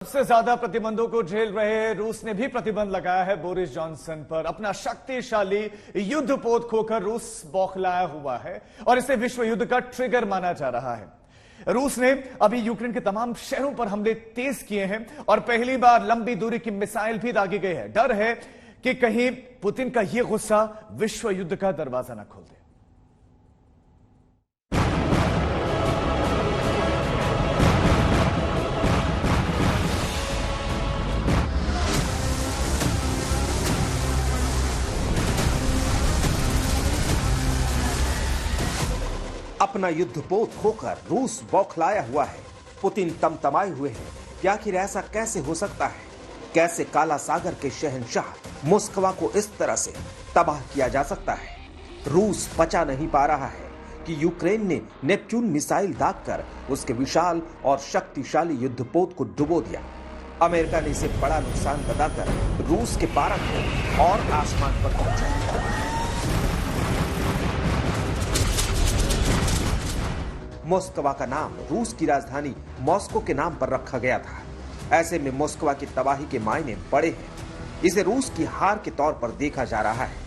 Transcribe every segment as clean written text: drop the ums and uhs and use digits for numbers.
सबसे ज्यादा प्रतिबंधों को झेल रहे रूस ने भी प्रतिबंध लगाया है बोरिस जॉनसन पर। अपना शक्तिशाली युद्धपोत खोकर रूस बौखलाया हुआ है और इसे विश्व युद्ध का ट्रिगर माना जा रहा है। रूस ने अभी यूक्रेन के तमाम शहरों पर हमले तेज किए हैं और पहली बार लंबी दूरी की मिसाइल भी दागी गई है। डर है कि कहीं पुतिन का यह गुस्सा विश्व युद्ध का दरवाजा न खोल दे। अपना युद्धपोत खोकर रूस बौखलाया हुआ है। पुतिन तमतमाए हुए हैं कि आखिर ऐसा कैसे हो सकता है। कैसे काला सागर के शहंशाह मॉस्को को इस तरह से तबाह किया जा सकता है। रूस पचा नहीं पा रहा है कि यूक्रेन ने नेपच्यून मिसाइल दागकर उसके विशाल और शक्तिशाली युद्धपोत को डुबो दिया। अमेरिका ने इसे बड़ा नुकसान बताकर रूस के पारा को और आसमान पर पहुंचाया। मॉस्को का नाम रूस की राजधानी मॉस्को के नाम पर रखा गया था। ऐसे में मॉस्को की तबाही के मायने बड़े हैं। इसे रूस की हार के तौर पर देखा जा रहा है,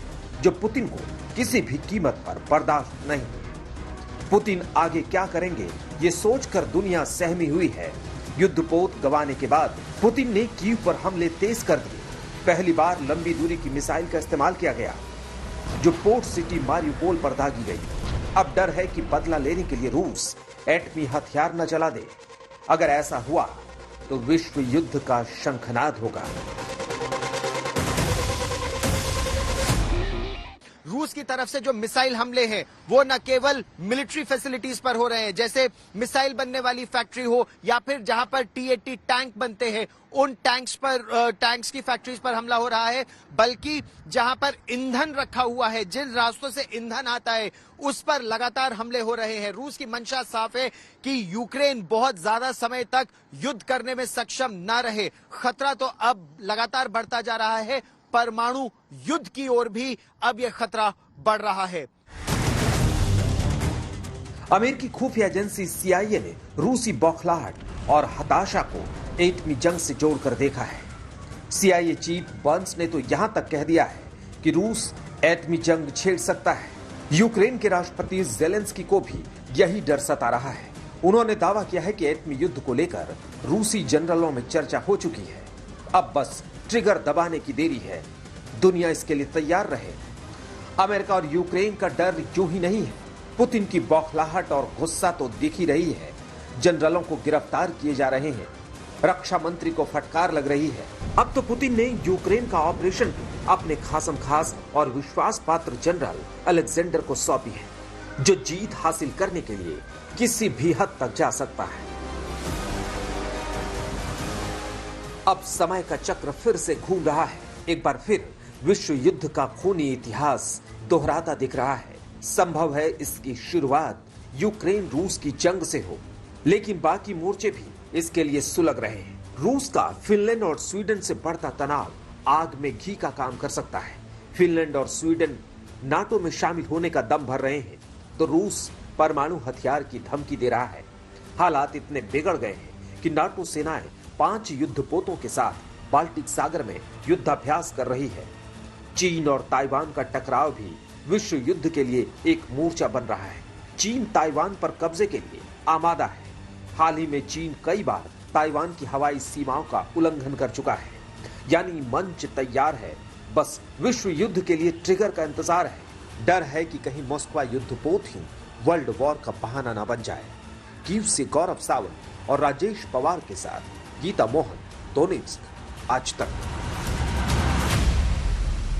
जो पुतिन को किसी भी कीमत पर बर्दाश्त नहीं। पुतिन आगे क्या करेंगे, ये सोचकर दुनिया सहमी हुई है। युद्धपोत गंवाने के बाद पुतिन ने कीव पर हमले तेज कर दिए। पहली बार लंबी दूरी की मिसाइल का इस्तेमाल किया गया, जो पोर्ट सिटी मारियुपोल पर दागी गई। अब डर है कि बदला लेने के लिए रूस एटमी हथियार न चला दे। अगर ऐसा हुआ तो विश्व युद्ध का शंखनाद होगा। रूस की तरफ से जो मिसाइल हमले हैं वो न केवल मिलिट्री फैसिलिटीज पर हो रहे हैं, जैसे मिसाइल बनने वाली फैक्ट्री हो या फिर जहां पर T-80 टैंक बनते हैं उन टैंक्स की फैक्ट्रीज पर हमला हो रहा है, बल्कि जहां पर ईंधन रखा हुआ है, जिन रास्तों से ईंधन आता है उस पर लगातार हमले हो रहे हैं। रूस की मंशा साफ है कि यूक्रेन बहुत ज्यादा समय तक युद्ध करने में सक्षम न रहे। खतरा तो अब लगातार बढ़ता जा रहा है। परमाणु युद्ध की ओर भी अब यह खतरा बढ़ रहा है। अमेरिकी खुफिया एजेंसी CIA ने रूसी बौखलाहट और हताशा को एटमी जंग से जोड़कर देखा है। CIA चीफ बर्न्स ने तो यहां तक कह दिया है कि रूस एटमी जंग छेड़ सकता है। यूक्रेन के राष्ट्रपति ज़ेलेंस्की को भी यही डर सता रहा है। उन्होंने दावा किया है कि एटमी युद्ध को लेकर रूसी जनरलों में चर्चा हो चुकी है। अब बस ट्रिगर दबाने की देरी है। दुनिया इसके लिए तैयार रहे। अमेरिका और यूक्रेन का डर यूं ही नहीं है। पुतिन की बौखलाहट और गुस्सा तो दिख ही रही है। जनरलों को गिरफ्तार किए जा रहे हैं। रक्षा मंत्री को फटकार लग रही है। अब तो पुतिन ने यूक्रेन का ऑपरेशन भी अपने खासम खास और विश्वास पात्र जनरल अलेक्जेंडर को सौंपी है, जो जीत हासिल करने के लिए किसी भी हद तक जा सकता है। अब समय का चक्र फिर से घूम रहा है। एक बार फिर विश्व युद्ध का खूनी इतिहास दोहराता दिख रहा है। संभव है इसकी शुरुआत यूक्रेन रूस की जंग से हो, लेकिन बाकी मोर्चे भी इसके लिए सुलग रहे हैं। रूस का फिनलैंड और स्वीडन से बढ़ता तनाव आग में घी का काम कर सकता है। फिनलैंड और स्वीडन नाटो में शामिल होने का दम भर रहे हैं, तो रूस परमाणु हथियार की धमकी दे रहा है। हालात इतने बिगड़ गए हैं कि नाटो सेनाएं 5 युद्धपोतों के साथ बाल्टिक सागर में युद्धाभ्यास कर रही है। चीन और ताइवान का टकराव भी विश्व युद्ध के लिए एक मोर्चा बन रहा है। चीन ताइवान पर कब्जे के लिए आमादा है। हाल ही में चीन कई बार ताइवान की हवाई सीमाओं का उल्लंघन कर चुका है। यानी मंच तैयार है, बस विश्व युद्ध के लिए ट्रिगर का इंतजार है। डर है कि कहीं मॉस्को युद्धपोत ही वर्ल्ड वॉर का बहाना न बन जाए। कीव से गौरव सावंत और राजेश पवार के साथ गीता मोहन, दोनेत्स्क, आज तक।